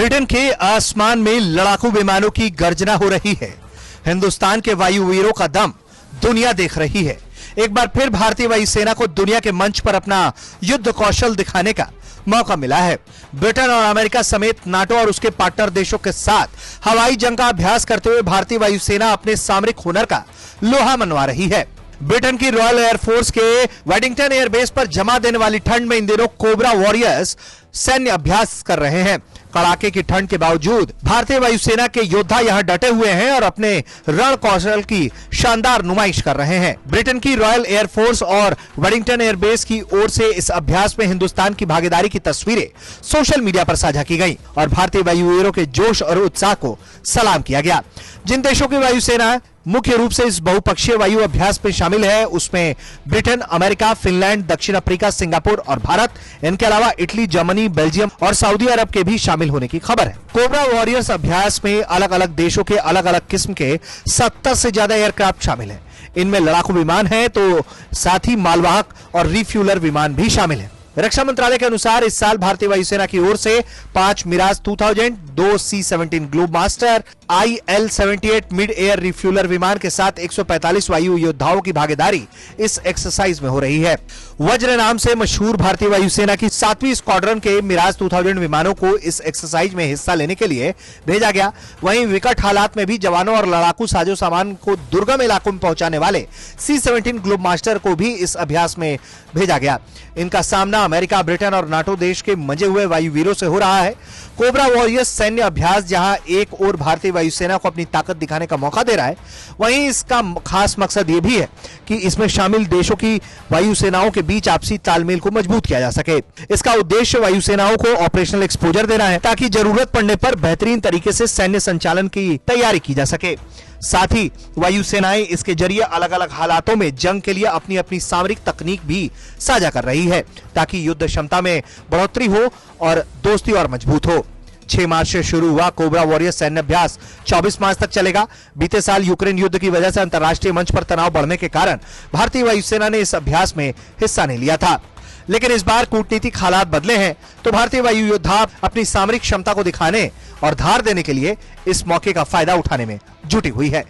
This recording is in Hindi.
ब्रिटेन के आसमान में लड़ाकू विमानों की गर्जना हो रही है। हिंदुस्तान के वायुवीरों का दम दुनिया देख रही है। एक बार फिर भारतीय वायुसेना को दुनिया के मंच पर अपना युद्ध कौशल दिखाने का मौका मिला है। ब्रिटेन और अमेरिका समेत नाटो और उसके पार्टनर देशों के साथ हवाई जंग का अभ्यास करते हुए भारतीय वायुसेना अपने सामरिक हुनर का लोहा मनवा रही है। ब्रिटेन की रॉयल एयरफोर्स के वेडिंगटन एयरबेस पर जमा देने वाली ठंड में इन दिनों कोबरा वॉरियर्स सैन्य अभ्यास कर रहे हैं। कड़ाके की ठंड के बावजूद भारतीय वायुसेना के योद्धा यहां डटे हुए हैं और अपने रण कौशल की शानदार नुमाइश कर रहे हैं। ब्रिटेन की रॉयल एयरफोर्स और वेडिंगटन एयरबेस की ओर से इस अभ्यास में हिंदुस्तान की भागीदारी की तस्वीरें सोशल मीडिया पर साझा की गई और भारतीय वायुवीरों के जोश और उत्साह को सलाम किया गया। जिन देशों की वायुसेना मुख्य रूप से इस बहुपक्षीय वायु अभ्यास में शामिल है उसमें ब्रिटेन, अमेरिका, फिनलैंड, दक्षिण अफ्रीका, सिंगापुर और भारत, इनके अलावा इटली, जर्मनी, बेल्जियम और सऊदी अरब के भी शामिल होने की खबर है। कोबरा वॉरियर्स अभ्यास में अलग अलग देशों के अलग अलग किस्म के 70 से ज्यादा एयरक्राफ्ट शामिल हैं। इनमें लड़ाकू विमान है तो साथ ही मालवाहक और रिफ्यूलर विमान भी शामिल है। रक्षा मंत्रालय के अनुसार इस साल भारतीय वायुसेना की ओर से 5 Mirage 2000, 2 C-17 Globemaster, IL-78 mid air refueller विमान के साथ 145 वायु योद्धाओं की भागीदारी इस एक्सरसाइज में हो रही है। वज्र नाम से मशहूर भारतीय वायुसेना की 7वीं स्क्वाड्रन के मिराज 2000 विमानों को इस एक्सरसाइज में हिस्सा लेने के लिए भेजा गया। वहीं विकट हालात में भी जवानों और लड़ाकू साजो सामान को दुर्गम इलाकों में पहुंचाने वाले C-17 ग्लोब मास्टर को भी इस अभ्यास में भेजा गया। इनका सामना अमेरिका, ब्रिटेन और नाटो देश के मजे हुए वायुवीरों से हो रहा है। कोबरा वॉरियर्स सैन्य अभ्यास जहां एक और भारतीय वायुसेना को अपनी ताकत दिखाने का मौका दे रहा है, वहीं इसका खास मकसद यह भी है कि इसमें शामिल देशों की वायुसेनाओं के बीच आपसी तालमेल को मजबूत किया जा सके। इसका उद्देश्य वायुसेनाओं को ऑपरेशनल एक्सपोजर देना है ताकि जरूरत पड़ने पर बेहतरीन तरीके से सैन्य संचालन की तैयारी की जा सके। साथ ही वायुसेनाएं इसके जरिए अलग अलग हालातों में जंग के लिए अपनी अपनी सामरिक तकनीक भी साझा कर रही है ताकि युद्ध क्षमता में बढ़ोतरी हो और दोस्ती और मजबूत हो। 6 मार्च से शुरू हुआ कोबरा वॉरियर सैन्य अभ्यास 24 मार्च तक चलेगा। बीते साल यूक्रेन युद्ध की वजह से अंतर्राष्ट्रीय मंच पर तनाव बढ़ने के कारण भारतीय वायुसेना ने इस अभ्यास में हिस्सा नहीं लिया था, लेकिन इस बार कूटनीतिक हालात बदले हैं तो भारतीय वायु योद्धा अपनी सामरिक क्षमता को दिखाने और धार देने के लिए इस मौके का फायदा उठाने में जुटी हुई है।